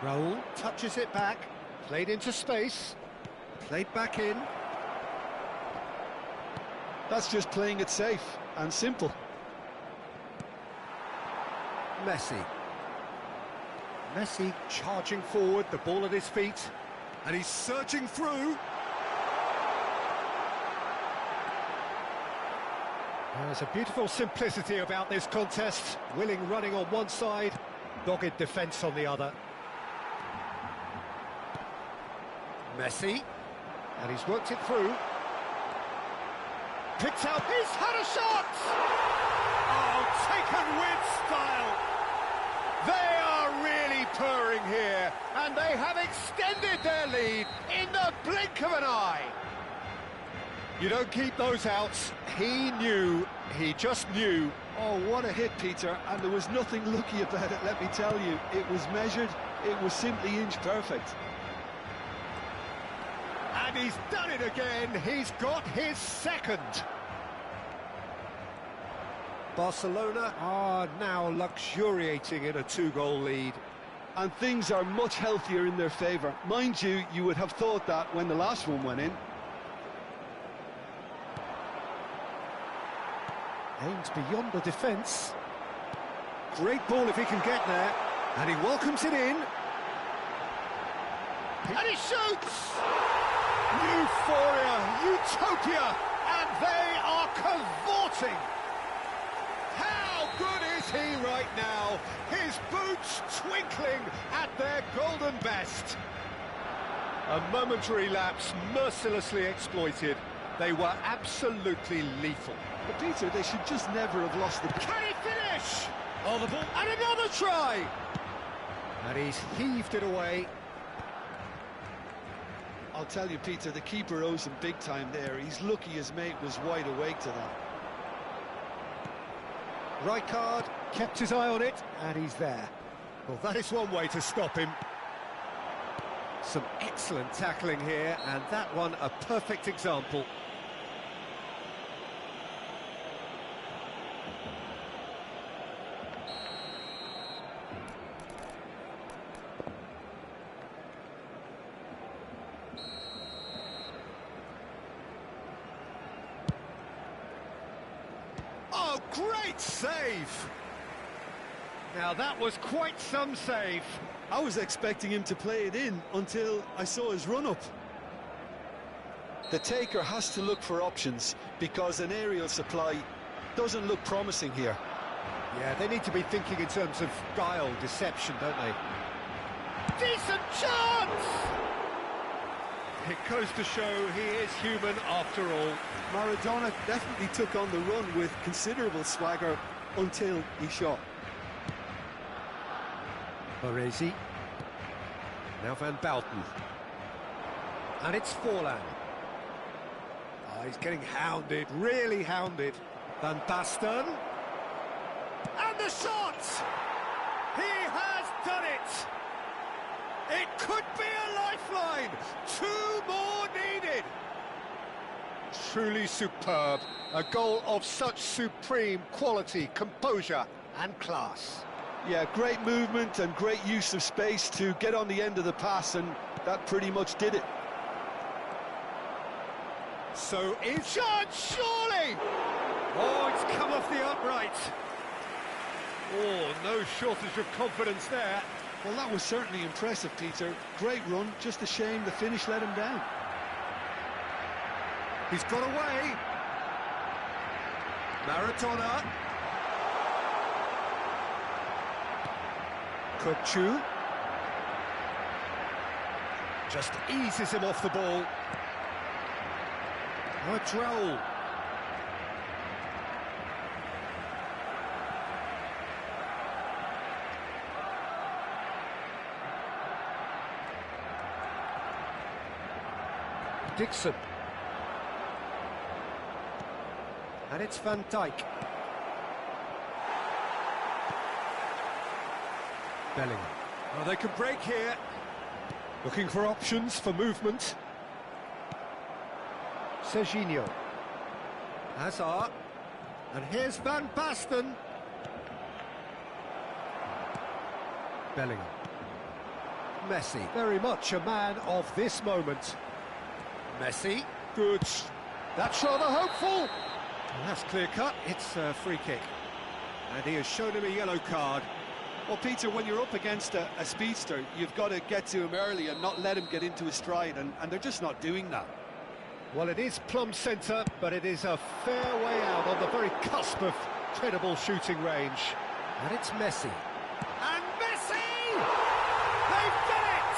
Raul touches it back, played into space, played back in. That's just playing it safe and simple. Messi. Messi charging forward, the ball at his feet, and he's surging through. There's a beautiful simplicity about this contest. Willing running on one side, dogged defence on the other. Messi, and he's worked it through. Picked out, he's had a shot! Oh, taken with style! They are really purring here, and they have extended their lead in the blink of an eye. You don't keep those outs. He just knew. Oh, what a hit, Peter, and there was nothing lucky about it, let me tell you. It was measured, it was simply inch perfect. And he's done it again, he's got his second. Barcelona are now luxuriating in a two-goal lead. And things are much healthier in their favour. Mind you, you would have thought that when the last one went in. Aims beyond the defence. Great ball if he can get there. And he welcomes it in. And he shoots! Euphoria, utopia, and they are cavorting. How good is he right now? His boots twinkling at their golden best. A momentary lapse mercilessly exploited. They were absolutely lethal. But Peter, they should just never have lost the... Can he finish? Oh, the ball, and another try! And he's heaved it away. I'll tell you, Peter, the keeper owes him big time there. He's lucky his mate was wide awake to that. Rijkaard kept his eye on it, and he's there. Well, that is one way to stop him. Some excellent tackling here, and that one a perfect example. Oh, great save! Now that was quite some save. I was expecting him to play it in until I saw his run-up. The taker has to look for options because an aerial supply doesn't look promising here. Yeah, they need to be thinking in terms of guile, deception, don't they? Decent chance! It goes to show he is human after all. Maradona definitely took on the run with considerable swagger until he shot. Baresi. Now Van Bouten. And it's Forlan. Oh, he's getting hounded, really hounded. Van Basten. And the shot! He has done it! It could be a lifeline! 2 more needed! Truly superb. A goal of such supreme quality, composure and class. Yeah, great movement and great use of space to get on the end of the pass, and that pretty much did it. So is shot, surely! Oh, it's come off the upright. Oh, no shortage of confidence there. Well, that was certainly impressive, Peter. Great run, just a shame the finish let him down. He's got away. Maradona. Kukçu. Just eases him off the ball. Oh, it's Raul. Dixon. And it's Van Dijk. Bellingham. Oh, they can break here. Looking for options for movement. Serginho. Hazard. And here's Van Basten. Bellingham. Messi, very much a man of this moment. Messi, good. That's rather hopeful. And that's clear-cut, it's a free kick. And he has shown him a yellow card. Well, Peter, when you're up against a speedster, you've got to get to him early and not let him get into his stride, and they're just not doing that. Well, it is plumb centre, but it is a fair way out on the very cusp of credible shooting range. And it's Messi. And Messi! They've done it!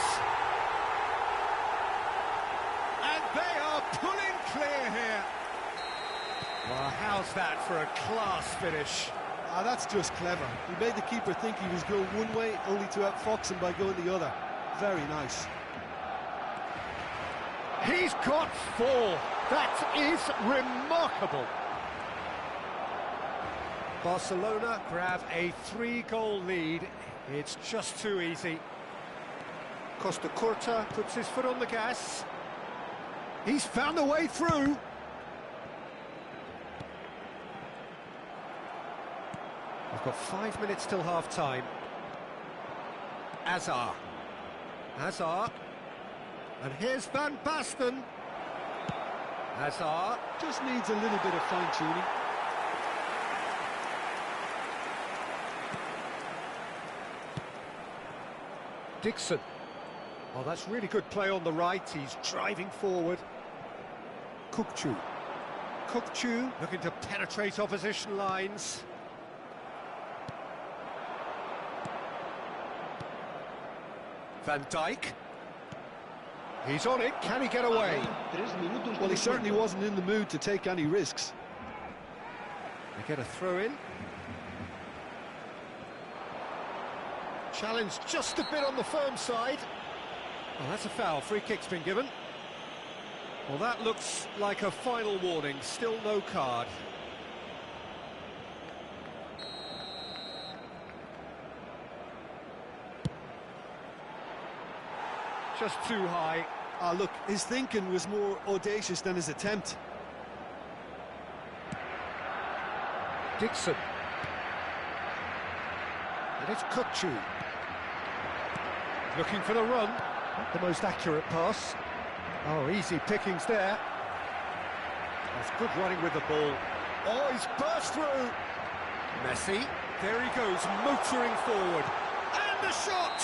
And they are pulling clear here. Well, how's that for a class finish? That's just clever. He made the keeper think he was going one way, only to outfox him by going the other. Very nice. He's got 4. That is remarkable. Barcelona grab a 3-goal lead. It's just too easy. Costa Curta puts his foot on the gas. He's found a way through. We've got 5 minutes till half-time. Hazard. And here's Van Basten. Hazard. Just needs a little bit of fine-tuning. Dixon. Oh, that's really good play on the right. He's driving forward. Kukçu looking to penetrate opposition lines. Van Dijk. He's on it. Can he get away? Well, he certainly wasn't in the mood to take any risks. They get a throw in. Challenge just a bit on the firm side. Oh, that's a foul. Free kick's been given. Well, that looks like a final warning. Still no card. Just too high. Look, his thinking was more audacious than his attempt. Dixon. And it's Kukçu. Looking for the run. Not the most accurate pass. Oh, easy pickings there. That's good running with the ball. Oh, he's burst through. Messi. There he goes, motoring forward. And the shot!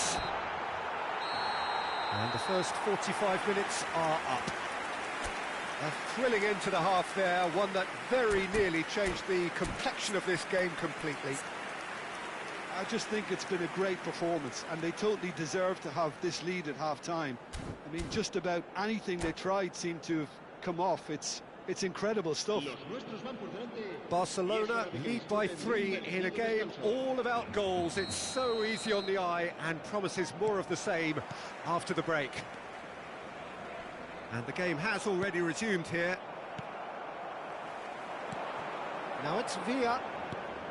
And the first 45 minutes are up. A thrilling end to the half there, one that very nearly changed the complexion of this game completely. I just think it's been a great performance, and they totally deserve to have this lead at half-time. I mean, just about anything they tried seemed to have come off. It's incredible stuff. Barcelona lead by 3 in a game all about goals. It's so easy on the eye and promises more of the same after the break. And the game has already resumed here. Now it's Villa.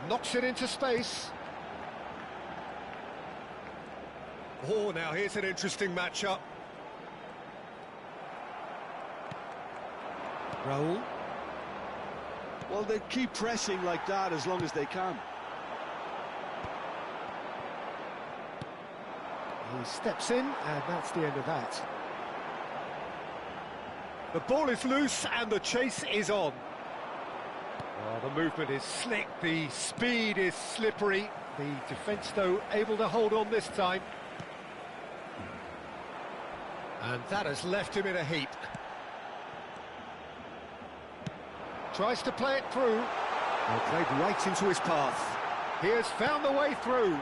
Knocks it into space. Oh, now here's an interesting matchup. Raul. Well, they keep pressing like that as long as they can. He steps in, and that's the end of that. The ball is loose, and the chase is on. Oh, the movement is slick, the speed is slippery. The defence, though, able to hold on this time. And that has left him in a heap. Tries to play it through. Well, played right into his path. He has found the way through.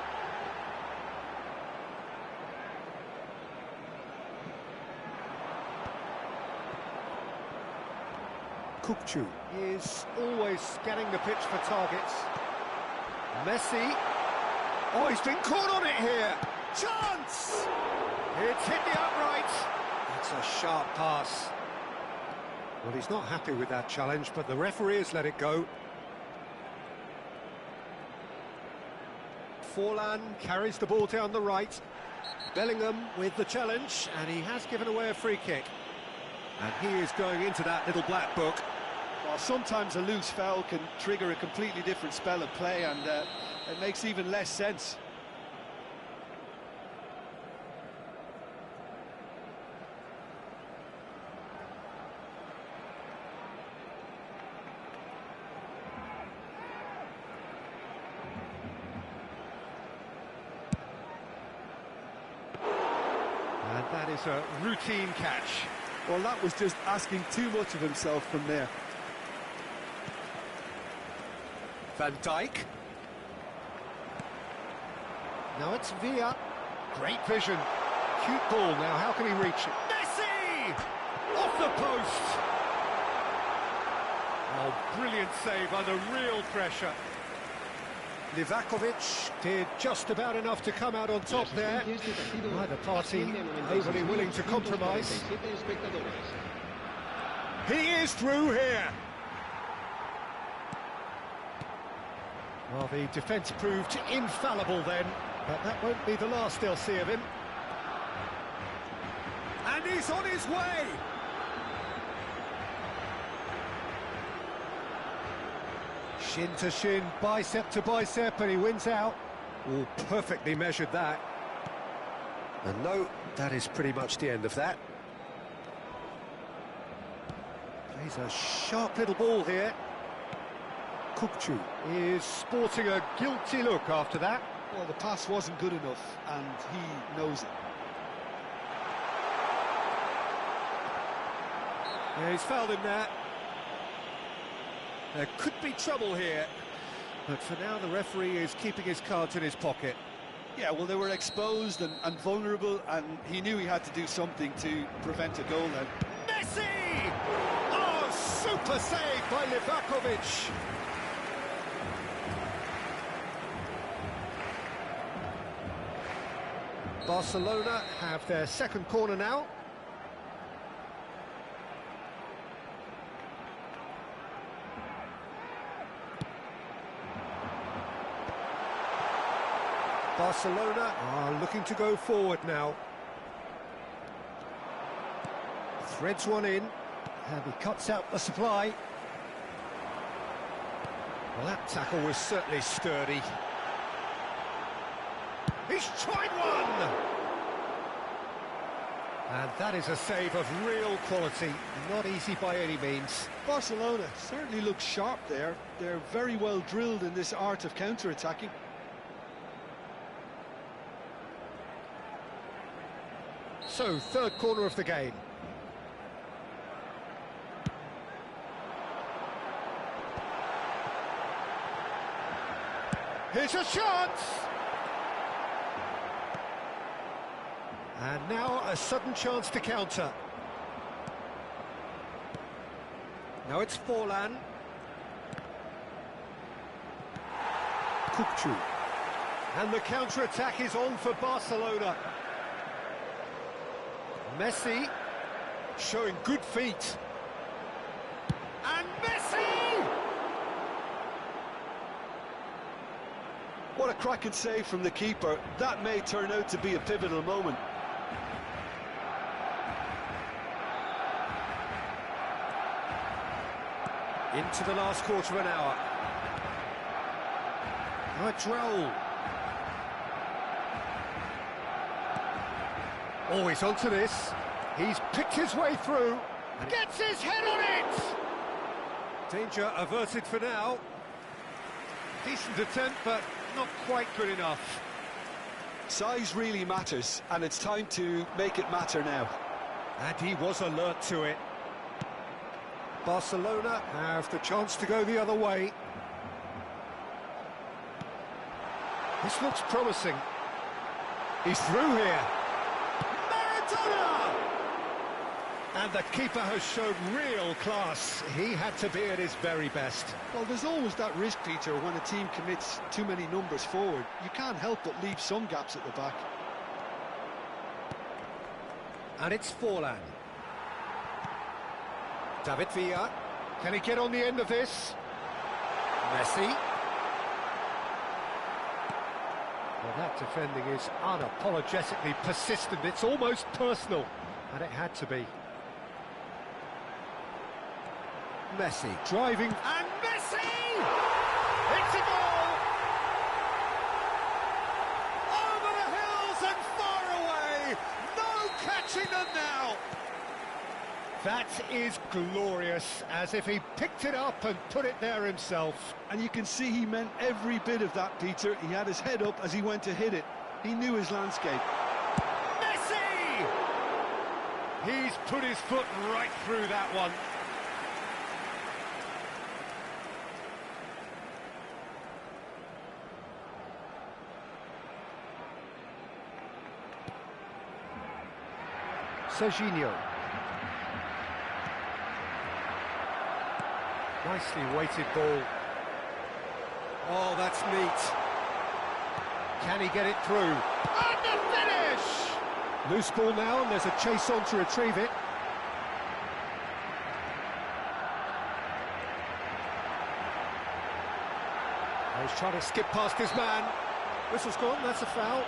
Kukçu is always scanning the pitch for targets. Messi. Oh, he's been caught on it here. Chance! It's hit the upright. That's a sharp pass. Well, he's not happy with that challenge, but the referee has let it go. Forlan carries the ball down the right. Bellingham with the challenge, and he has given away a free kick. And he is going into that little black book. Well, sometimes a loose foul can trigger a completely different spell of play, and it makes even less sense. And that is a routine catch. Well, that was just asking too much of himself from there. Van Dijk. Now it's Villa. Great vision. Cute ball now, how can he reach it? Messi! Off the post! Oh, brilliant save under real pressure. Livakovic did just about enough to come out on top there. Neither party overly willing to compromise. He is through here. Well, the defence proved infallible then, but that won't be the last they'll see of him. And he's on his way! Shin to shin, bicep to bicep, and he wins out. Oh, perfectly measured that. And no, that is pretty much the end of that. Plays a sharp little ball here. Kukçu is sporting a guilty look after that. Well, the pass wasn't good enough, and he knows it. Yeah, he's fouled him there. There could be trouble here, but for now the referee is keeping his cards in his pocket. Yeah, well, they were exposed and vulnerable, and he knew he had to do something to prevent a goal then. Messi! Oh, super save by Livakovic! Barcelona have their second corner now. Barcelona are looking to go forward now. Threads one in, and he cuts out the supply. Well, that tackle was certainly sturdy. He's tried one! And that is a save of real quality, not easy by any means. Barcelona certainly looks sharp there. They're very well drilled in this art of counter-attacking. So, third corner of the game. Here's a chance! And now a sudden chance to counter. Now it's Forlan. Kukçu. And the counter-attack is on for Barcelona. Messi showing good feet. And Messi! What a cracking save from the keeper. That may turn out to be a pivotal moment. Into the last quarter of an hour. Droll. Oh, he's onto this. He's picked his way through. Gets his head on it! Danger averted for now. Decent attempt, but not quite good enough. Size really matters, and it's time to make it matter now. And he was alert to it. Barcelona have the chance to go the other way. This looks promising. He's through here. Maradona! And the keeper has shown real class. He had to be at his very best. Well, there's always that risk, Peter, when a team commits too many numbers forward. You can't help but leave some gaps at the back. And it's Forlan. David Villa. Can he get on the end of this? Messi. Well, that defending is unapologetically persistent. It's almost personal, and it had to be. Messi driving, and Messi! It's a goal! Over the hills and far away! No catching them now! That is glorious, as if he picked it up and put it there himself. And you can see he meant every bit of that, Peter. He had his head up as he went to hit it. He knew his landscape. Messi! put his foot right through that one. Serginho. Nicely weighted ball. Oh, that's neat. Can he get it through? And the finish! Loose ball now, and there's a chase on to retrieve it. He's trying to skip past his man. Whistle's gone, that's a foul.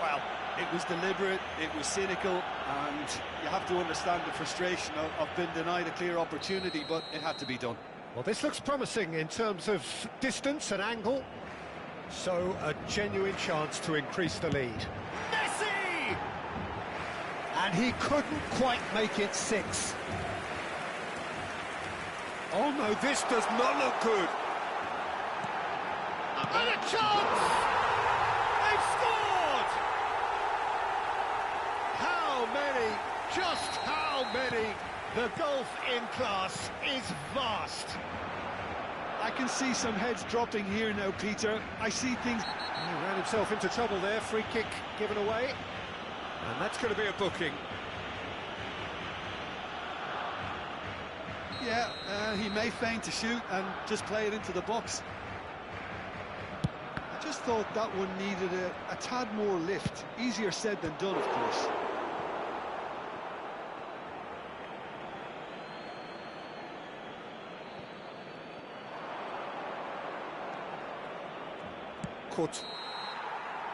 Well, it was deliberate, it was cynical, and you have to understand the frustration of being denied a clear opportunity, but it had to be done. Well, this looks promising in terms of distance and angle. So, a genuine chance to increase the lead. Messi! And he couldn't quite make it 6. Oh no, this does not look good. And a chance! They've scored! How many? Just how many? The gulf in class is vast. I can see some heads dropping here now, Peter. I see things... He ran himself into trouble there, free kick given away. And that's going to be a booking. Yeah, he may feign to shoot and just play it into the box. I just thought that one needed a tad more lift. Easier said than done, of course.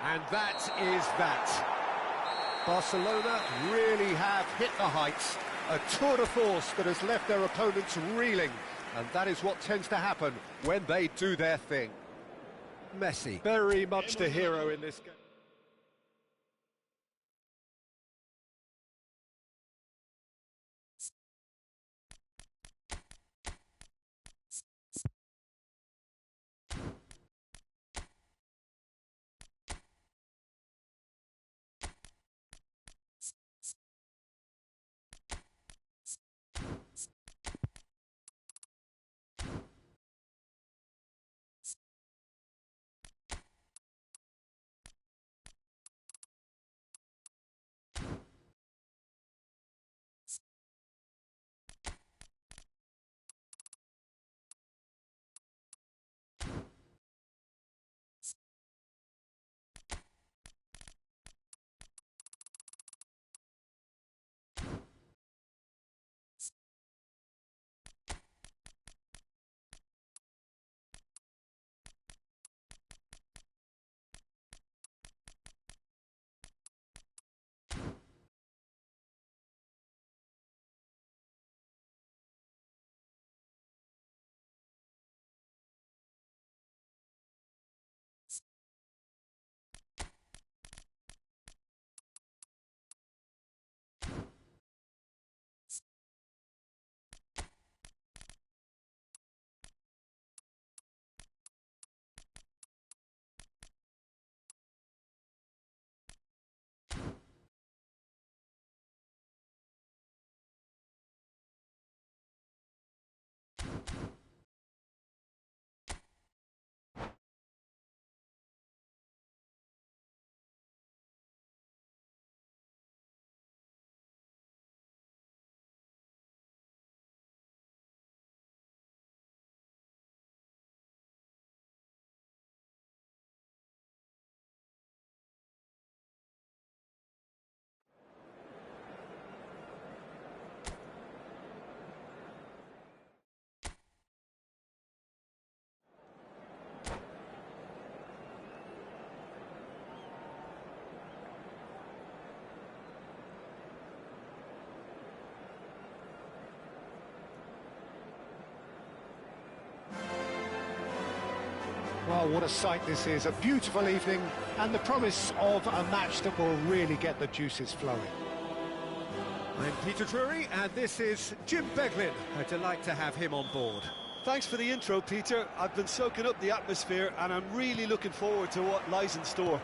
And that is that. Barcelona really have hit the heights. A tour de force that has left their opponents reeling. And that is what tends to happen when they do their thing. Messi, very much the hero in this game. Well, what a sight this is. A beautiful evening and the promise of a match that will really get the juices flowing. I'm Peter Drury and this is Jim Beglin. A delight to have him on board. Thanks for the intro, Peter. I've been soaking up the atmosphere and I'm really looking forward to what lies in store.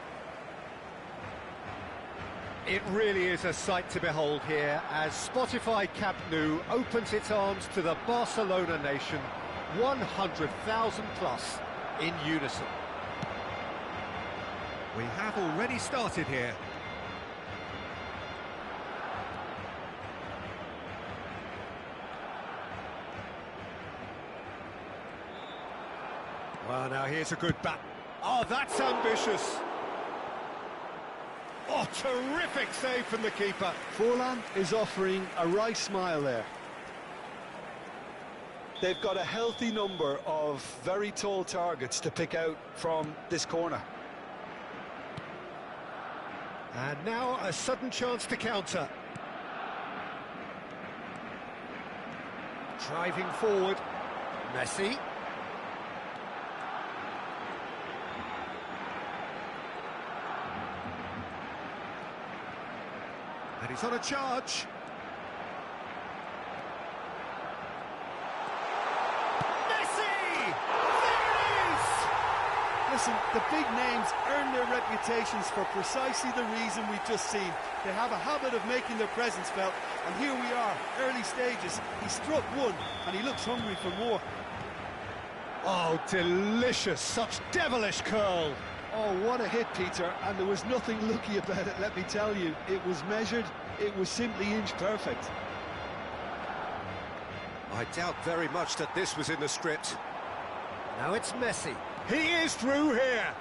It really is a sight to behold here as Spotify Camp Nou opens its arms to the Barcelona nation, 100,000 plus in unison. We have already started here. Well, now here's a good bat. Oh, that's ambitious. Oh, terrific save from the keeper. Forlan is offering a right smile there. They've got a healthy number of very tall targets to pick out from this corner. And now a sudden chance to counter. Driving forward, Messi. And he's on a charge. Messi! There it is! Listen, the big names earn their reputations for precisely the reason we've just seen. They have a habit of making their presence felt, and here we are, early stages. He struck one, and he looks hungry for more. Oh, delicious, such devilish curl. Oh, what a hit, Peter, and there was nothing lucky about it, let me tell you. It was measured, it was simply inch perfect. I doubt very much that this was in the script. Now it's Messi. He is through here.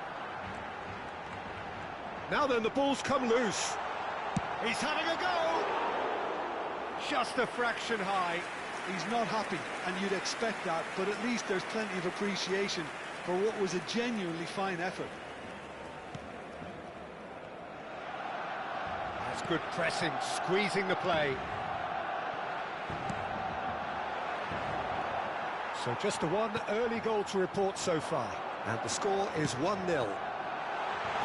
Now then, the ball's come loose. He's having a go. Just a fraction high. He's not happy, and you'd expect that, but at least there's plenty of appreciation for what was a genuinely fine effort. That's good pressing, squeezing the play. So just the one early goal to report so far. And the score is 1-0.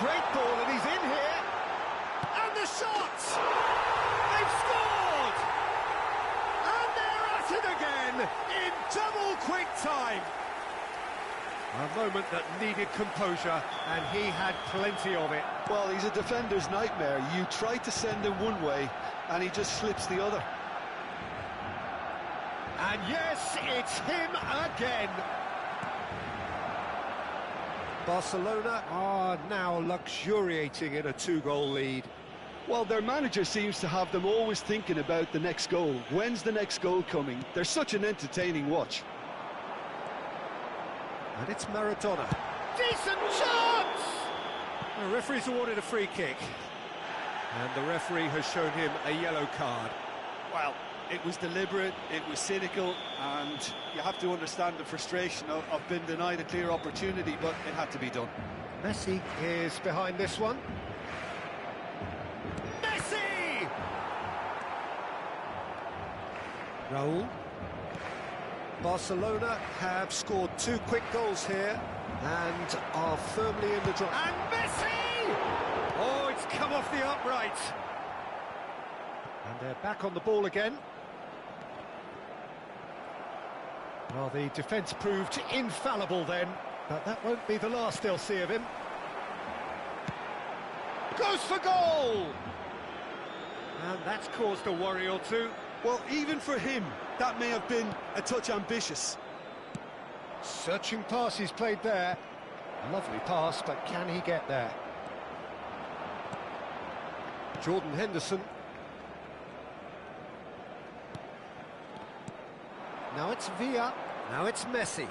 Great ball, and he's in here. And the shot! They've scored! And they're at it again in double quick time. A moment that needed composure, and he had plenty of it. Well, he's a defender's nightmare. You try to send him one way, and he just slips the other. And yes, it's him again. Barcelona are now luxuriating in a two-goal lead. Well, their manager seems to have them always thinking about the next goal. When's the next goal coming? They're such an entertaining watch. And it's Maradona. Decent chance! The referee's awarded a free kick. And the referee has shown him a yellow card. Well, it was deliberate, it was cynical, and you have to understand the frustration of being denied a clear opportunity, but it had to be done. Messi is behind this one. Messi! Raul. Barcelona have scored 2 quick goals here and are firmly in the draw. And Messi! Oh, it's come off the upright. And they're back on the ball again. Well, the defence proved infallible then, but that won't be the last they'll see of him. Goes for goal! And that's caused a worry or two. Well, even for him, that may have been a touch ambitious. Searching pass he's played there. Lovely pass, but can he get there? Jordan Henderson. Now it's Villa. Now it's Messi.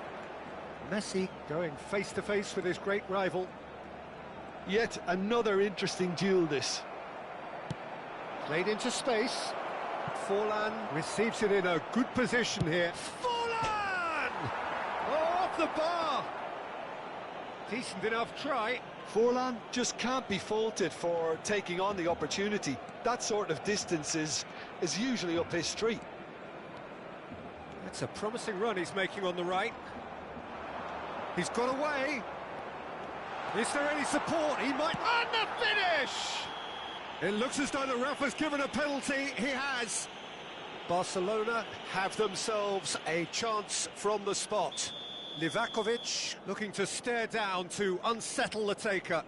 Messi going face-to-face with his great rival. Yet another interesting duel, this. Played into space. Forlan receives it in a good position here. Forlan! Oh, off the bar! Decent enough try. Forlan just can't be faulted for taking on the opportunity. That sort of distance is usually up his street. It's a promising run he's making on the right. He's got away. Is there any support? He might... And the finish! It looks as though the ref has given a penalty. He has. Barcelona have themselves a chance from the spot. Livakovic looking to stare down to unsettle the taker.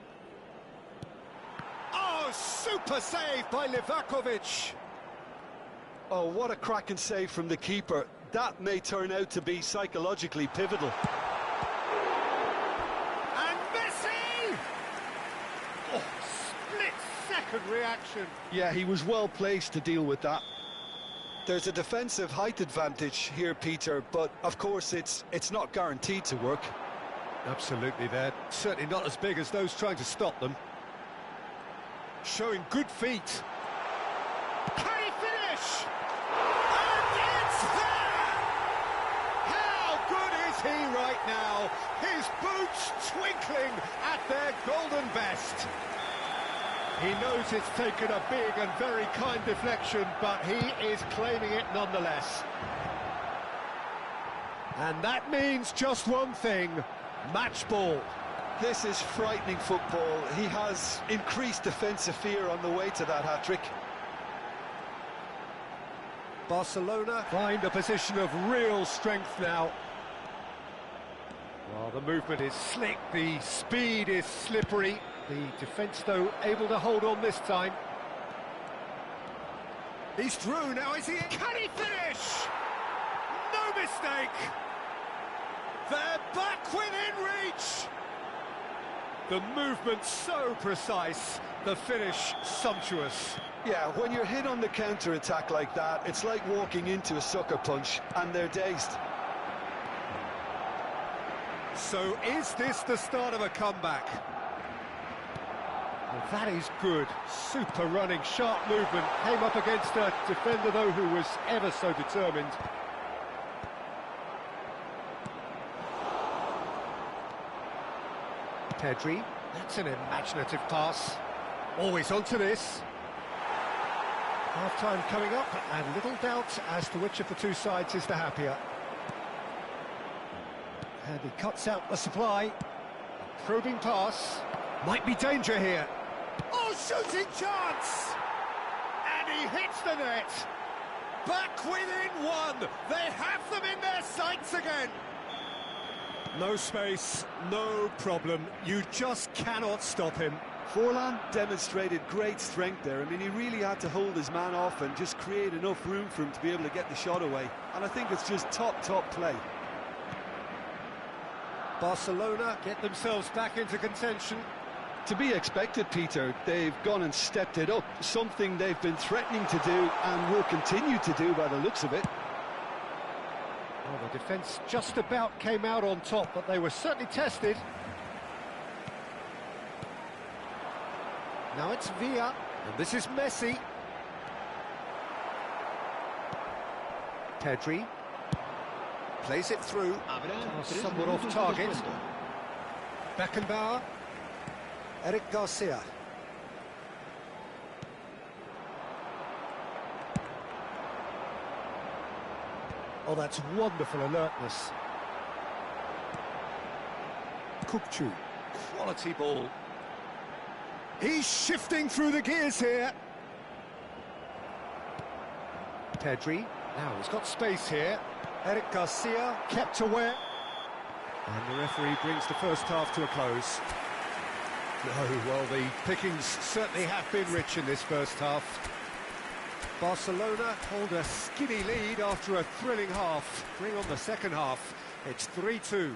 Oh, super save by Livakovic. Oh, what a cracking save from the keeper. That may turn out to be psychologically pivotal. And Messi! Oh, split-second reaction. Yeah, he was well placed to deal with that. There's a defensive height advantage here, Peter, but of course it's not guaranteed to work. Absolutely, they're certainly not as big as those trying to stop them. Showing good feet. Can he finish? And it's there! How good is he right now? His boots twinkling at their golden best. He knows it's taken a big and very kind deflection, but he is claiming it nonetheless. And that means just one thing, match ball. This is frightening football. He has increased defensive fear on the way to that hat-trick. Barcelona find a position of real strength now. Well, the movement is slick, the speed is slippery. The defence, though, able to hold on this time. He's through now, is he? Can he finish? No mistake! They're back within reach! The movement so precise, the finish sumptuous. Yeah, when you're hit on the counter-attack like that, it's like walking into a sucker punch, and they're dazed. So is this the start of a comeback? Well, that is good. Super running, sharp movement. Came up against a defender, though, who was ever so determined. Pedri, that's an imaginative pass. Always onto this. Half-time coming up, and little doubt as to which of the two sides is the happier. And he cuts out the supply. Probing pass. Might be danger here. Oh, shooting chance! And he hits the net. Back within one. They have them in their sights again. No space, no problem. You just cannot stop him. Forlan demonstrated great strength there. I mean, he really had to hold his man off and just create enough room for him to be able to get the shot away. And I think it's just top play. Barcelona get themselves back into contention. To be expected, Peter. They've gone and stepped it up, something they've been threatening to do and will continue to do by the looks of it. Well, the defence just about came out on top, but they were certainly tested. Now it's Villa, and this is Messi. Pedri plays it through, somewhat off target. Beckenbauer. Eric Garcia. Oh, that's wonderful alertness. Kukçu, quality ball. He's shifting through the gears here. Pedri, now he's got space here. Eric Garcia kept aware. And the referee brings the first half to a close. No, well, the pickings certainly have been rich in this first half. Barcelona hold a skinny lead after a thrilling half. Bring on the second half. It's 3-2.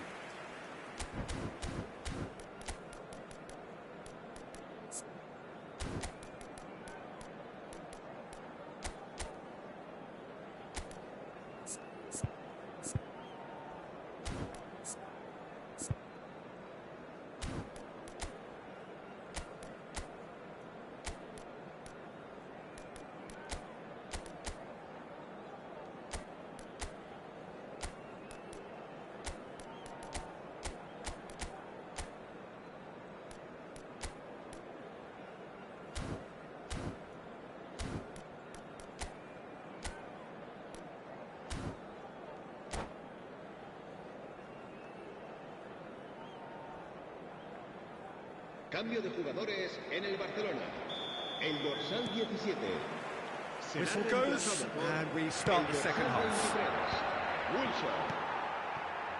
Cambio de jugadores en el Barcelona. El dorsal 17. Whistle goes, and we start the second half.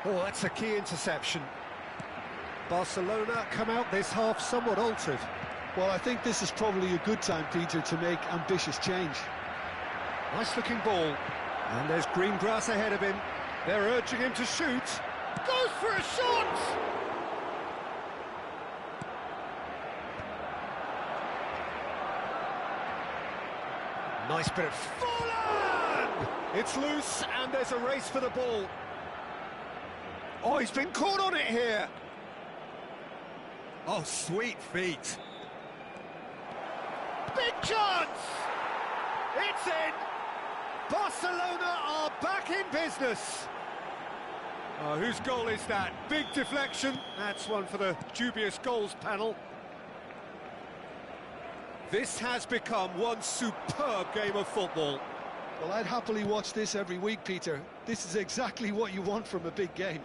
Oh, that's a key interception. Barcelona come out this half somewhat altered. Well, I think this is probably a good time, Peter, to make ambitious change. Nice looking ball. And there's green grass ahead of him. They're urging him to shoot. Goes for a shot! Nice bit of fallen! It's loose and there's a race for the ball. Oh, he's been caught on it here. Oh, sweet feet. Big chance! It's in! Barcelona are back in business. Oh, whose goal is that? Big deflection. That's one for the dubious goals panel. This has become one superb game of football. Well, I'd happily watch this every week, Peter. This is exactly what you want from a big game.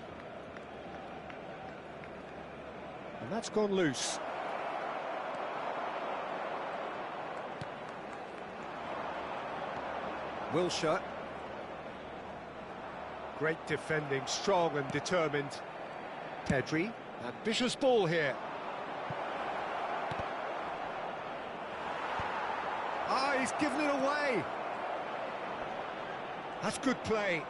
And that's gone loose. Wilshere. Great defending, strong and determined. Pedri. Ambitious ball here. Ah, he's given it away. That's good play.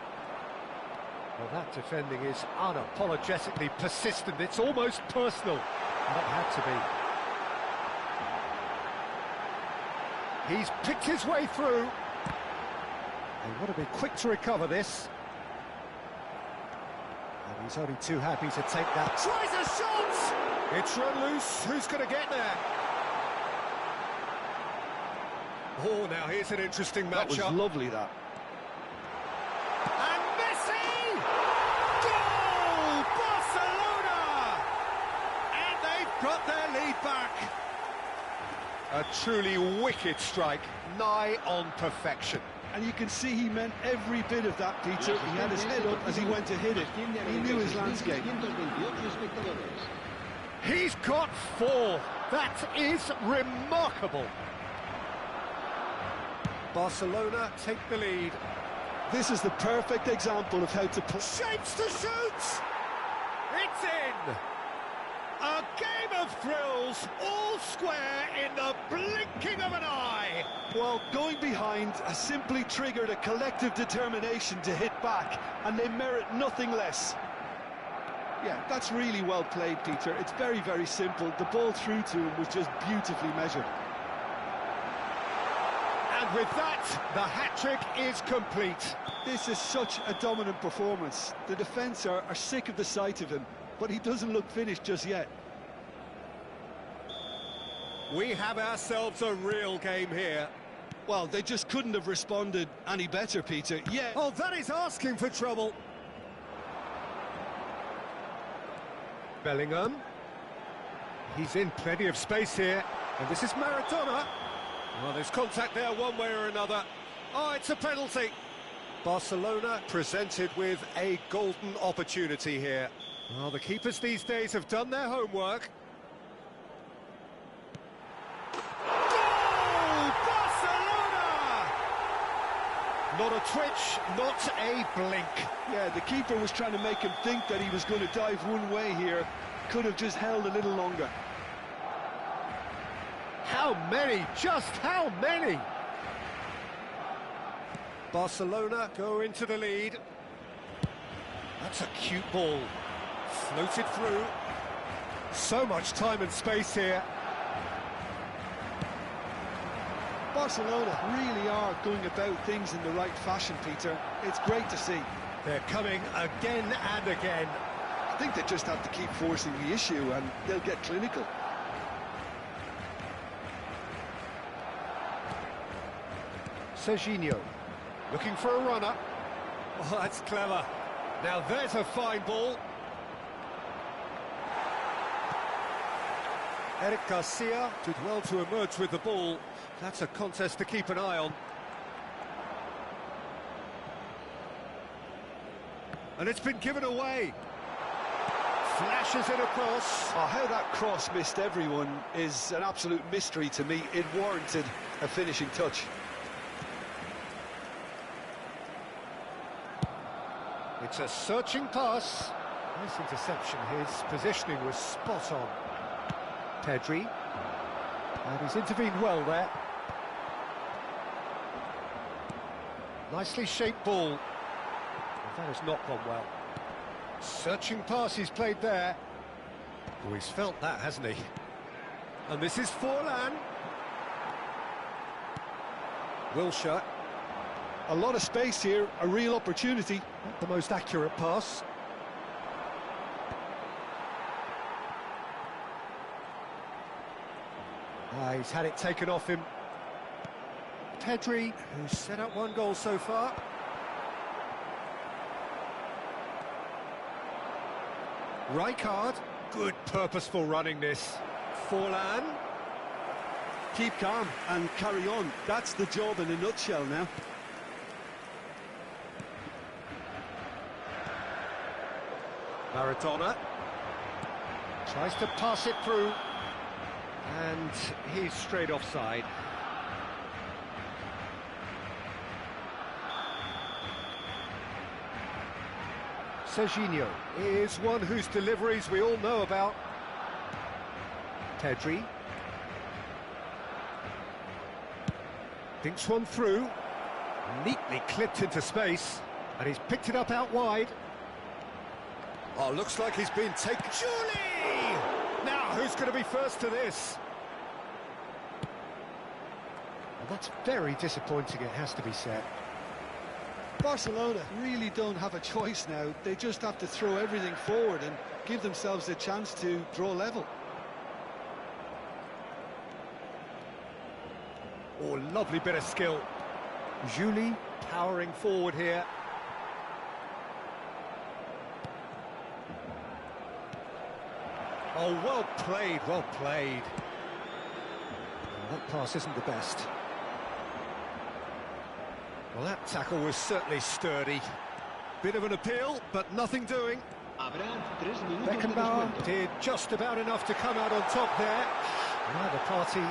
Well, that defending is unapologetically persistent. It's almost personal. That had to be. He's picked his way through. They want to be quick to recover this. And he's only too happy to take that. Tries a shot! It's run loose. Who's going to get there? Oh, now here's an interesting matchup. That was lovely, that. And Messi! Goal! Barcelona! And they've got their lead back. A truly wicked strike, nigh on perfection. And you can see he meant every bit of that, Peter. He had his head up as he went to hit it. He knew his landscape. He's got 4. That is remarkable. Barcelona take the lead. This is the perfect example of how to put... Shapes to shoot! It's in! A game of thrills, all square in the blinking of an eye! Well, going behind has simply triggered a collective determination to hit back, and they merit nothing less. Yeah, that's really well played, Peter. It's very, very simple. The ball through to him was just beautifully measured. And with that, the hat-trick is complete. This is such a dominant performance. The defence are sick of the sight of him, but he doesn't look finished just yet. We have ourselves a real game here. Well, they just couldn't have responded any better, Peter. Yeah. Oh, that is asking for trouble. Bellingham. He's in plenty of space here. And this is Maradona. Well, there's contact there one way or another. Oh, it's a penalty. Barcelona presented with a golden opportunity here. Well, the keepers these days have done their homework. Goal! Barcelona! Not a twitch, not a blink. Yeah, the keeper was trying to make him think that he was going to dive one way here. Could have just held a little longer. How many? Just how many? Barcelona go into the lead. That's a cute ball. Floated through. So much time and space here. Barcelona really are going about things in the right fashion, Peter. It's great to see. They're coming again and again. I think they just have to keep forcing the issue and they'll get clinical. Serginho looking for a runner. Oh, that's clever. Now there's a fine ball. Eric Garcia did well to emerge with the ball. That's a contest to keep an eye on. And it's been given away. Flashes it across. Oh, how that cross missed everyone is an absolute mystery to me. It warranted a finishing touch. It's a searching pass. Nice interception. His positioning was spot on. Pedri. And he's intervened well there. Nicely shaped ball. Well, that has not gone well. Searching pass he's played there. Oh, he's felt that, hasn't he? And this is Forlan. Wilshere. A lot of space here, a real opportunity. Not the most accurate pass. He's had it taken off him. Pedri, who's set up one goal so far. Rijkaard, good purposeful running this. Forlan. Keep calm and carry on. That's the job in a nutshell now. Maradona tries to pass it through, and he's straight offside. Serginho is one whose deliveries we all know about. Pedri thinks one through, neatly clipped into space, and he's picked it up out wide. Oh, looks like he's been taken. Surely! Now, who's going to be first to this? Well, that's very disappointing, it has to be said. Barcelona really don't have a choice now. They just have to throw everything forward and give themselves a chance to draw level. Oh, lovely bit of skill. Juli powering forward here. Oh, well played, well played. Well, that pass isn't the best. Well, that tackle was certainly sturdy. Bit of an appeal, but nothing doing. Beckenbauer did just about enough to come out on top there. Neither party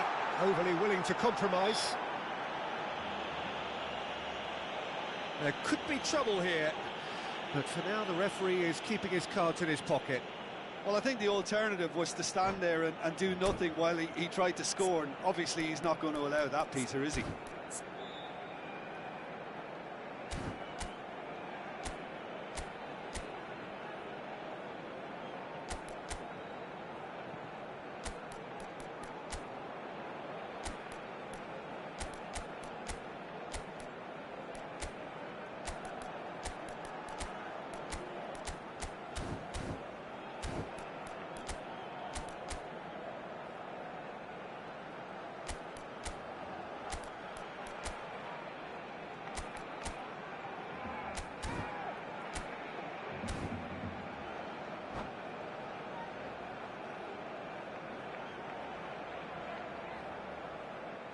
overly willing to compromise. There could be trouble here, but for now the referee is keeping his cards in his pocket. Well, I think the alternative was to stand there and do nothing while he tried to score, and obviously he's not going to allow that, Peter, is he?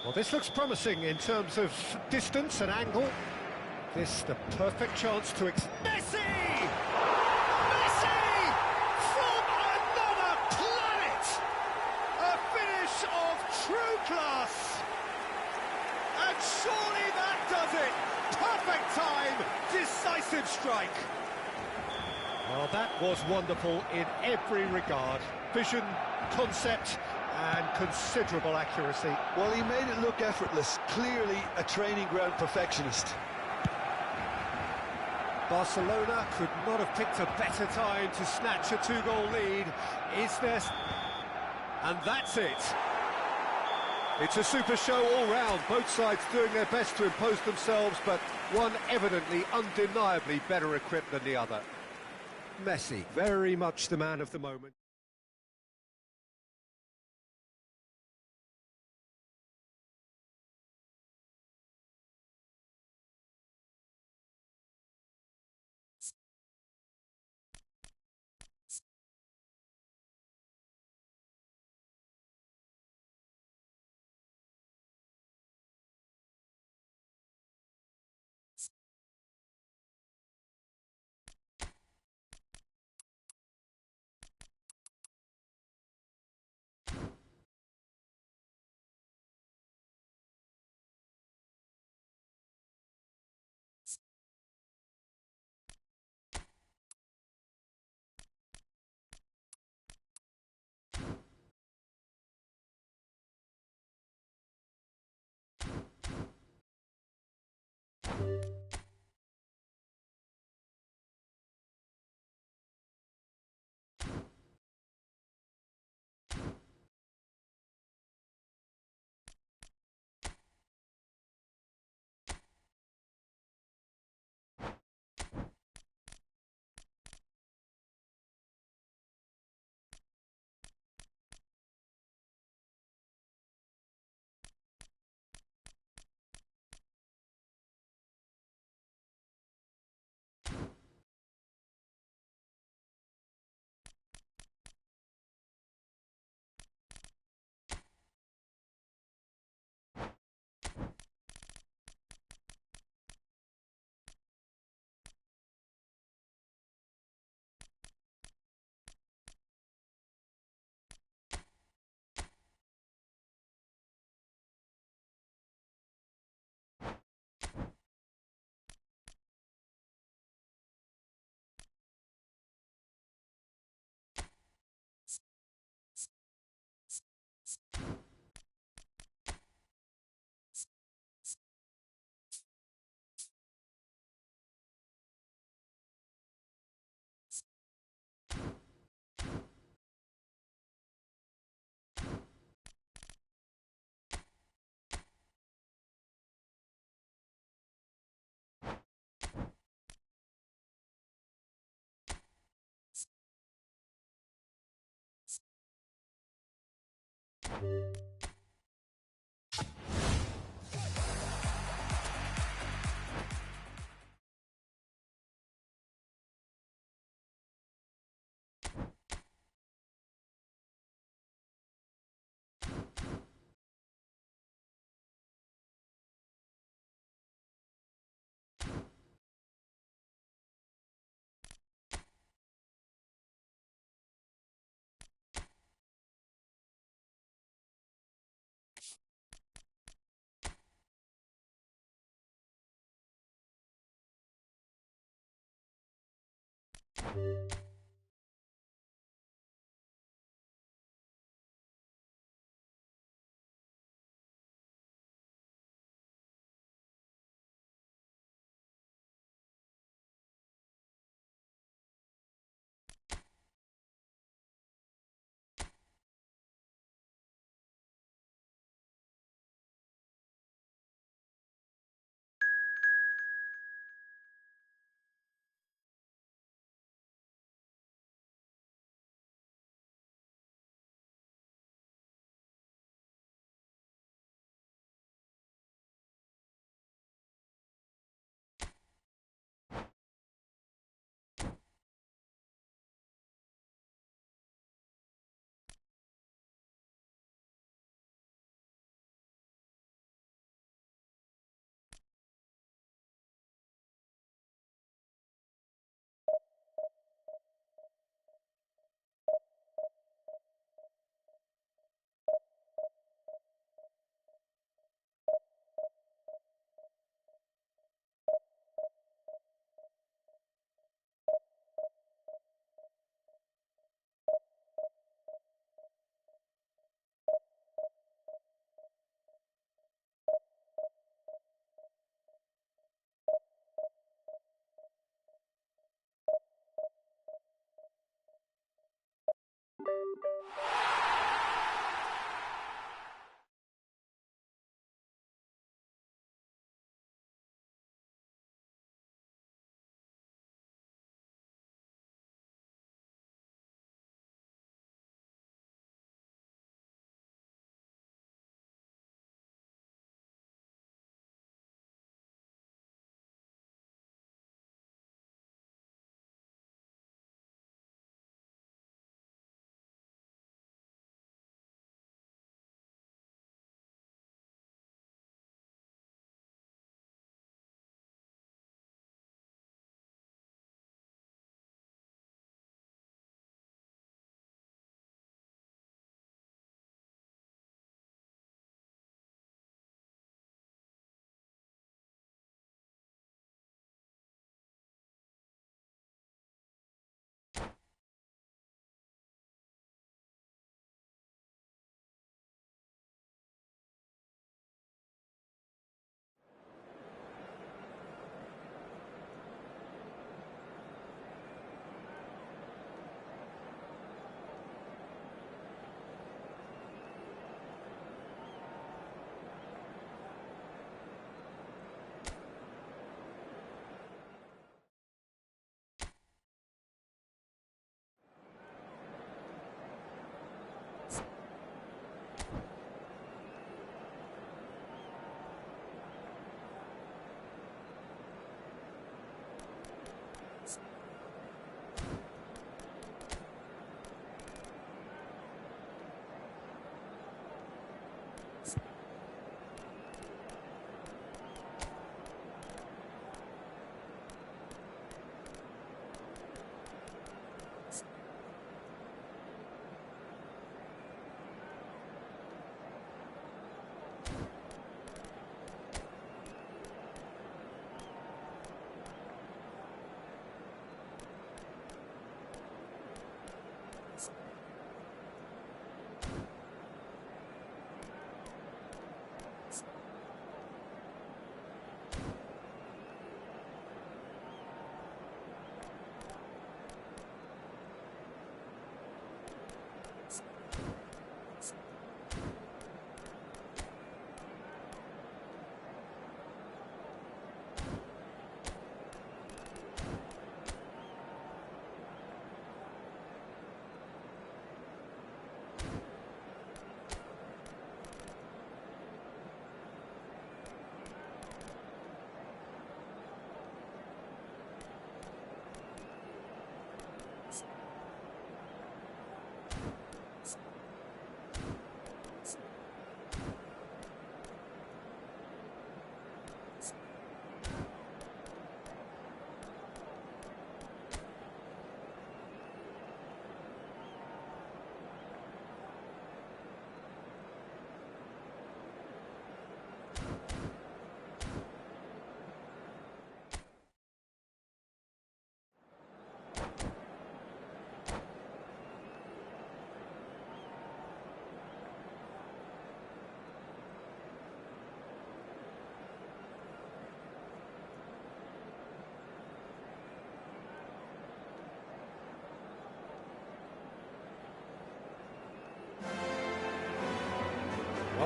Well, this looks promising in terms of distance and angle. This the perfect chance to Messi! Messi! From another planet! A finish of true class! And surely that does it! Perfect time, decisive strike! Well, that was wonderful in every regard. Vision, concept, and considerable accuracy. Well, he made it look effortless. Clearly a training ground perfectionist. Barcelona could not have picked a better time to snatch a two-goal lead. Is there... And that's it. It's a super show all round. Both sides doing their best to impose themselves, but one evidently, undeniably better equipped than the other. Messi, very much the man of the moment.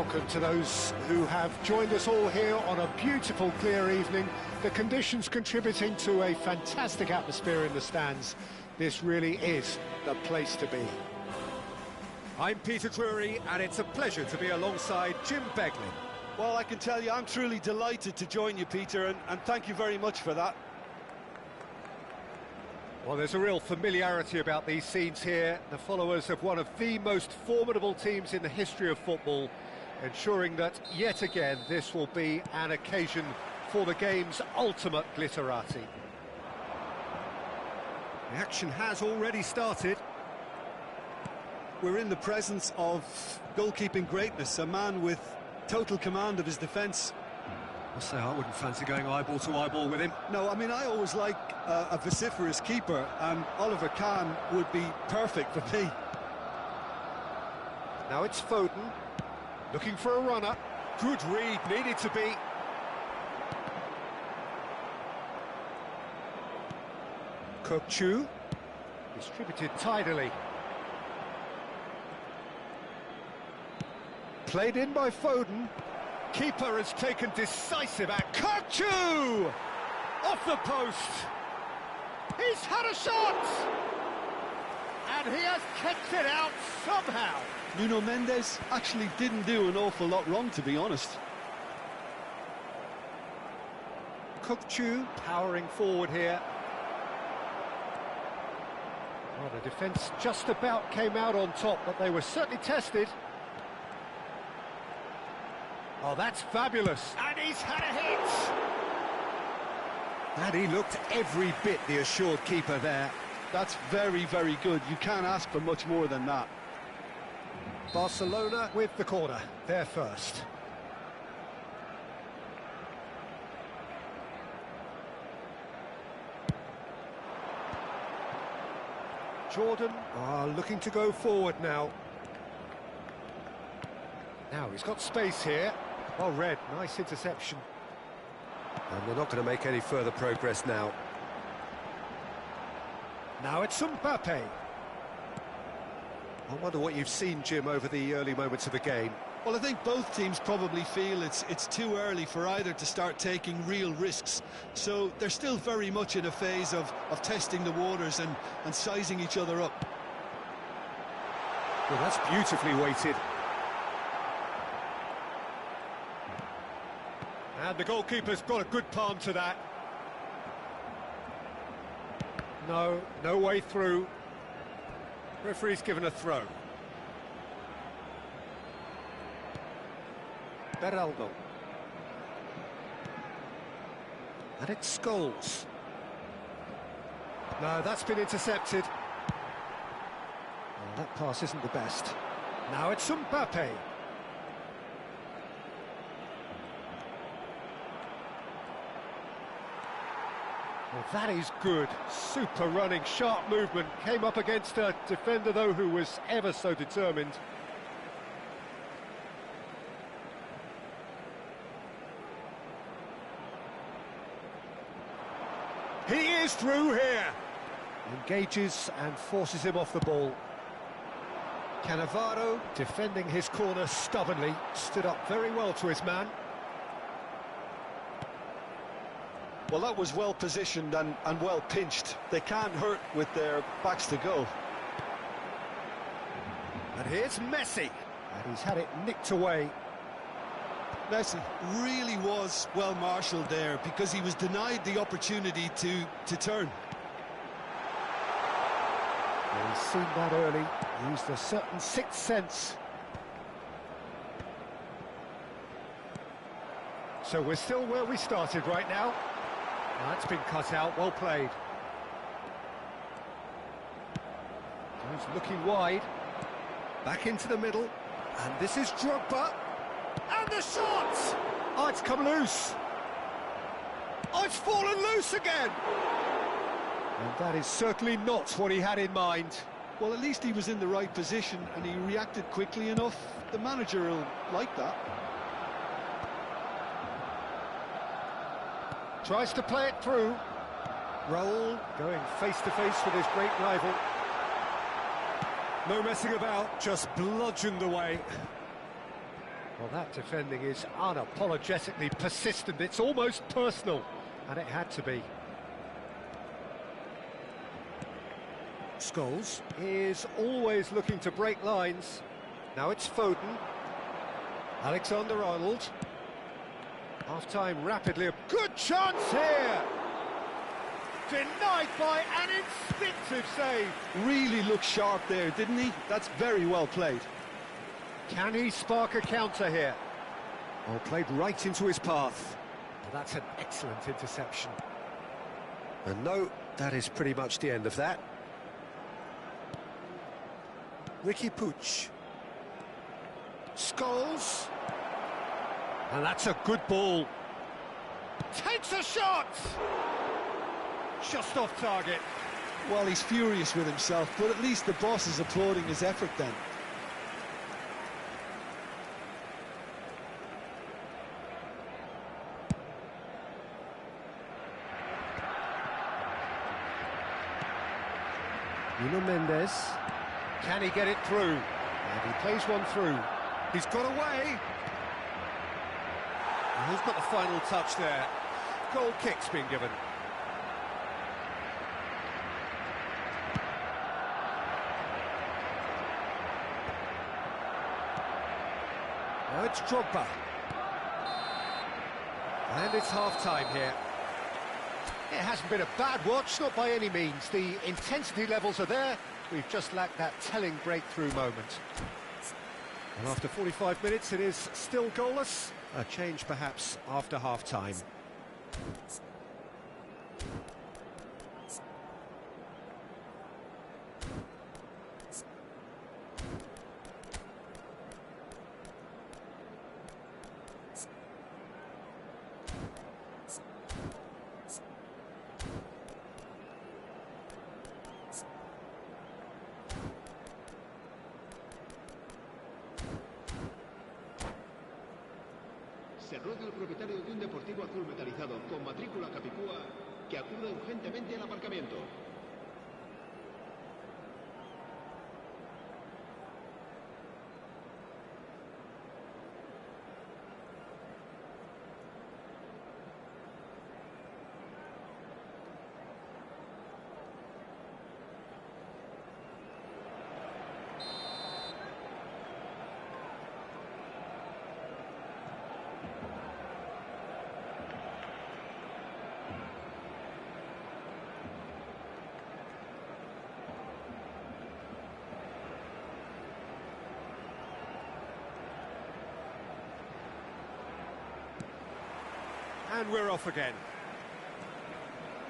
welcome to those who have joined us all here on a beautiful, clear evening. The conditions contributing to a fantastic atmosphere in the stands. This really is the place to be. I'm Peter Drury, and it's a pleasure to be alongside Jim Beglin. Well, I can tell you, I'm truly delighted to join you, Peter, and thank you very much for that. Well, there's a real familiarity about these scenes here. The followers of one of the most formidable teams in the history of football, ensuring that, yet again, this will be an occasion for the game's ultimate glitterati. The action has already started. We're in the presence of goalkeeping greatness, a man with total command of his defence. I'll say I wouldn't fancy going eyeball to eyeball with him. No, I mean, I always like a vociferous keeper, and Oliver Kahn would be perfect for me. Now it's Foden, looking for a runner. Good read, needed to be. Chu, distributed tidily. Played in by Foden. Keeper has taken decisive action. Chu! Off the post. He's had a shot! And he has kicked it out somehow. Nuno Mendes actually didn't do an awful lot wrong, to be honest. Chu powering forward here. Well, the defence just about came out on top, but they were certainly tested. Oh, that's fabulous. And he's had a hit. And he looked every bit the assured keeper there. That's very, very good. You can't ask for much more than that. Barcelona with the corner, they're first. Jordan looking to go forward now. Now he's got space here. Well read, nice interception. And they're not going to make any further progress now. Now it's Mbappe. I wonder what you've seen, Jim, over the early moments of the game. Well, I think both teams probably feel it's too early for either to start taking real risks. So they're still very much in a phase of testing the waters and sizing each other up. Well, that's beautifully weighted. And the goalkeeper's got a good palm to that. No way through. Referee's given a throw. Beraldo. And it's Scholes. No, that's been intercepted. Well, that pass isn't the best. Now it's Mbappe. Well, that is good. Super running, sharp movement. Came up against a defender, though, who was ever so determined. He is through here. Engages and forces him off the ball. Cannavaro, defending his corner stubbornly, stood up very well to his man. Well, that was well positioned and well pinched. They can't hurt with their backs to goal. And here's Messi. And he's had it nicked away. Messi really was well marshalled there because he was denied the opportunity to turn. Well, he's seen that early, used a certain sixth sense. So we're still where we started right now. That's been cut out, well played. He's looking wide. Back into the middle. And this is Drogba. And the shot! Oh, it's come loose. Oh, it's fallen loose again. And that is certainly not what he had in mind. Well, at least he was in the right position and he reacted quickly enough. The manager will like that. Tries to play it through. Raul going face-to-face with his great rival. No messing about, just bludgeoned away. Well, that defending is unapologetically persistent. It's almost personal, and it had to be. Scholes is always looking to break lines. Now it's Foden. Alexander-Arnold. Half-time rapidly. A good chance here! Denied by an instinctive save. Really looked sharp there, didn't he? That's very well played. Can he spark a counter here? Oh, played right into his path. Well, that's an excellent interception. And no, that is pretty much the end of that. Ricky Puig. Scholes. And that's a good ball. Takes a shot! Just off target. Well, he's furious with himself, but at least the boss is applauding his effort then. Nuno Mendes. Can he get it through? And he plays one through. He's got away. And who's got the final touch there? Goal kick's been given. Now it's Drogba. And it's half-time here. It hasn't been a bad watch, not by any means. The intensity levels are there. We've just lacked that telling breakthrough moment. And after 45 minutes, it is still goalless. A change, perhaps, after half-time. Se ruega al propietario de un deportivo azul metalizado con matrícula capicúa que acuda urgentemente al aparcamiento. And we're off again.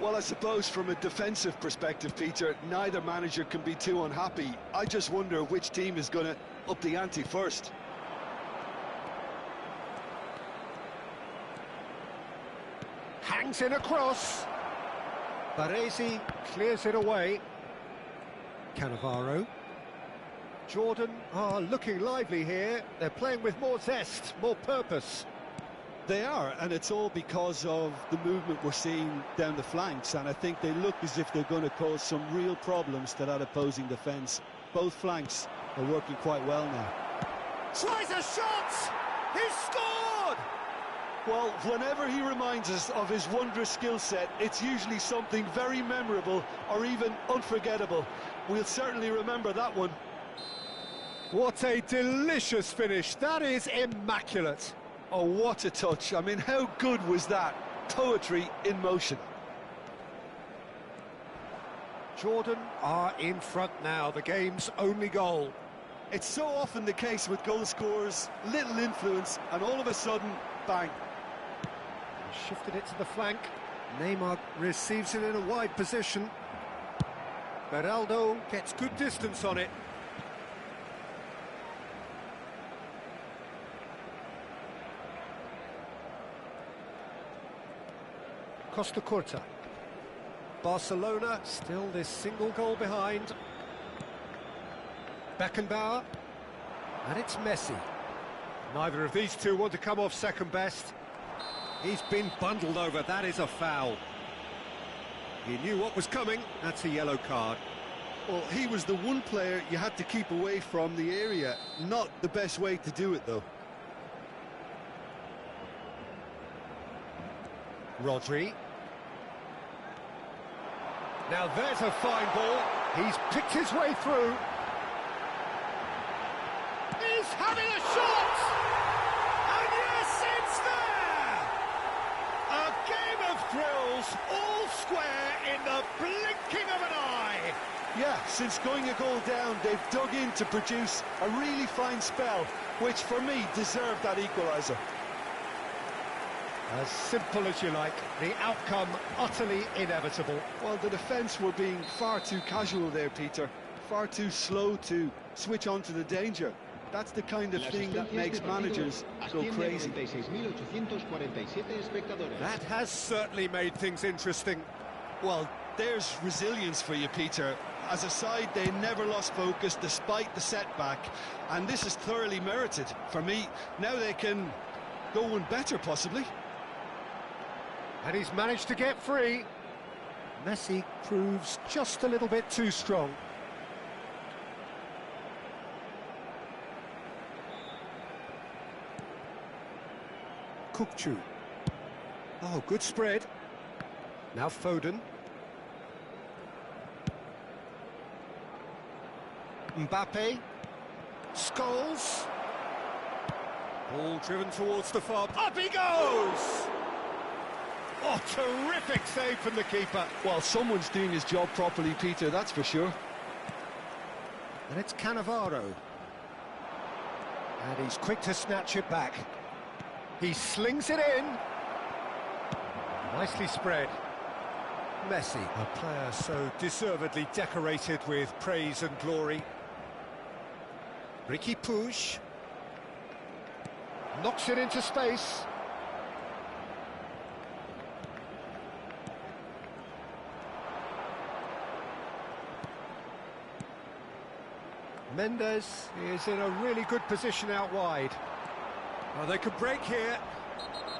Well, I suppose from a defensive perspective, Peter, neither manager can be too unhappy. I just wonder which team is going to up the ante first. Hangs in a cross. Baresi clears it away. Cannavaro. Jordan are looking lively here. They're playing with more zest, more purpose. They are, and it's all because of the movement we're seeing down the flanks, and I think they look as if they're going to cause some real problems to that opposing defence. Both flanks are working quite well now. Tries a shot! He's scored! Well, whenever he reminds us of his wondrous skill set, it's usually something very memorable or even unforgettable. We'll certainly remember that one. What a delicious finish. That is immaculate. Oh, what a touch. I mean, how good was that? Poetry in motion. Jordan are in front now, the game's only goal. It's so often the case with goal scorers, little influence, and all of a sudden, bang. Shifted it to the flank. Neymar receives it in a wide position. Beraldo gets good distance on it. Costa Curta. Barcelona still this single goal behind. Beckenbauer. And it's Messi. Neither of these two want to come off second best. He's been bundled over. That is a foul. He knew what was coming. That's a yellow card. Well, he was the one player you had to keep away from the area. Not the best way to do it, though. Rodri. Now there's a fine ball. He's picked his way through. He's having a shot! And yes, it's there! A game of thrills, all square in the blinking of an eye. Yeah, since going a goal down, they've dug in to produce a really fine spell, which for me deserved that equaliser. As simple as you like, the outcome utterly inevitable. Well, the defence were being far too casual there, Peter. Far too slow to switch on to the danger. That's the kind of thing that makes managers go crazy. That has certainly made things interesting. Well, there's resilience for you, Peter. As a side, they never lost focus despite the setback, and this is thoroughly merited. For me, now they can go one better, possibly. And he's managed to get free. Messi proves just a little bit too strong. Kukçu. Oh, good spread. Now Foden. Mbappe. Scholes. Ball driven towards the far... Up he goes! Oh, terrific save from the keeper. Well, someone's doing his job properly, Peter, that's for sure. And it's Cannavaro. And he's quick to snatch it back. He slings it in. Nicely spread. Messi, a player so deservedly decorated with praise and glory. Riqui Puig. Knocks it into space. Mendes is in a really good position out wide. Oh, they could break here.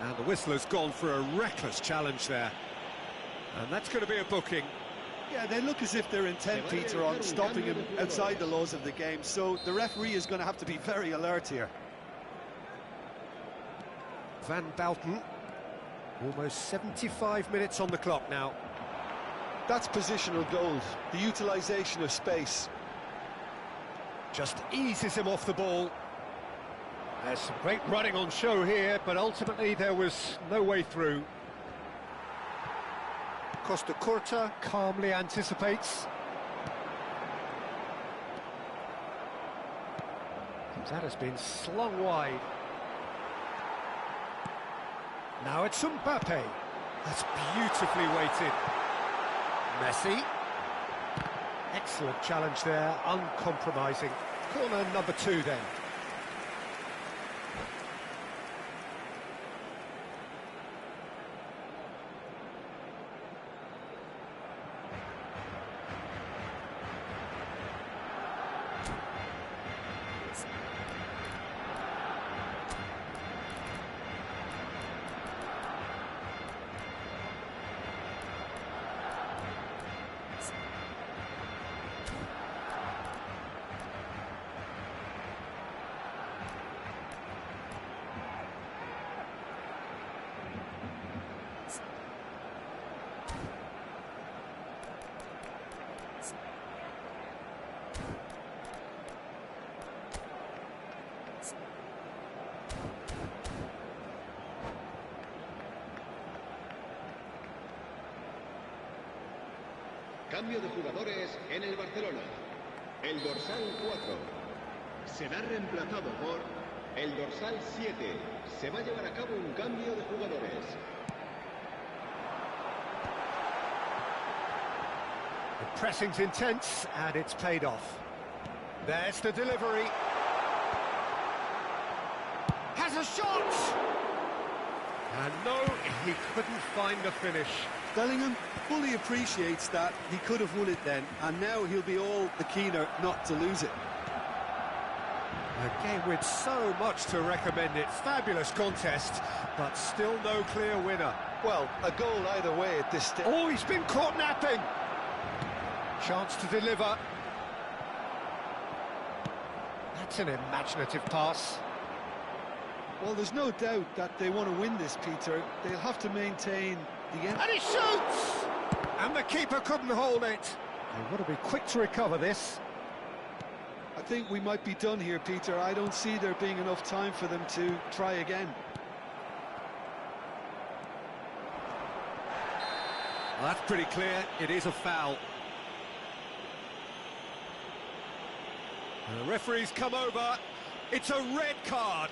And the whistler's gone for a reckless challenge there. And that's going to be a booking. Yeah, they look as if they're intent, Peter, on stopping him outside the laws of the game, so the referee is going to have to be very alert here. Van Bouten. Almost 75 minutes on the clock now. That's positional gold, the utilisation of space. Just eases him off the ball. There's some great running on show here, but ultimately there was no way through. Costa Curta calmly anticipates. That has been slung wide. Now it's Mbappe. That's beautifully weighted. Messi. Excellent challenge there, uncompromising. Corner number 2 then. Cambio de jugadores en el Barcelona. El dorsal 4 será reemplazado por el dorsal 7. Se va a llevar a cabo un cambio de jugadores. The pressing's intense and it's paid off. There's the delivery. Has a shot! And no, he couldn't find the finish. Bellingham fully appreciates that he could have won it then, and now he'll be all the keener not to lose it. A game with so much to recommend it. Fabulous contest, but still no clear winner. Well, a goal either way at this stage. Oh, he's been caught napping. Chance to deliver. That's an imaginative pass. Well, there's no doubt that they want to win this, Peter. They'll have to maintain the end. And he shoots! And the keeper couldn't hold it. They want to be quick to recover this. I think we might be done here, Peter. I don't see there being enough time for them to try again. Well, that's pretty clear. It is a foul. And the referee's come over. It's a red card.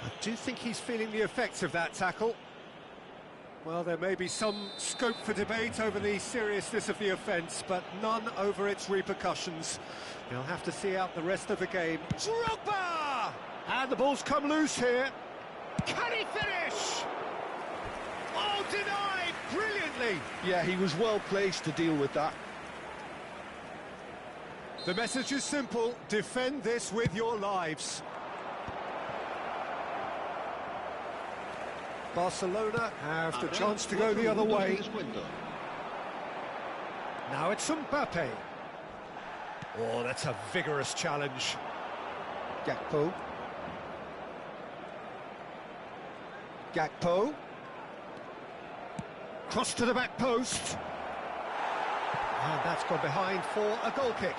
I do think he's feeling the effects of that tackle. Well, there may be some scope for debate over the seriousness of the offence, but none over its repercussions. He'll have to see out the rest of the game. Drogba! And the ball's come loose here. Can he finish? Oh, denied brilliantly. Yeah, he was well placed to deal with that. The message is simple: defend this with your lives. Barcelona have the chance to go the other way. Now it's Mbappe. Oh, that's a vigorous challenge. Gakpo. Gakpo. Cross to the back post. And that's gone behind for a goal kick.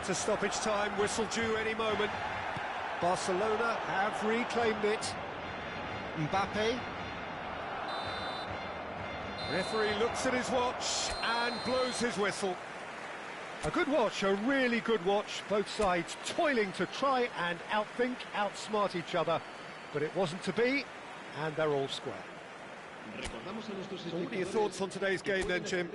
Into stoppage time, whistle due any moment. Barcelona have reclaimed it. Mbappe. Referee looks at his watch and blows his whistle. A good watch, a really good watch. Both sides toiling to try and outthink, outsmart each other. But it wasn't to be, and they're all square. So what are your thoughts on today's game then, Jim?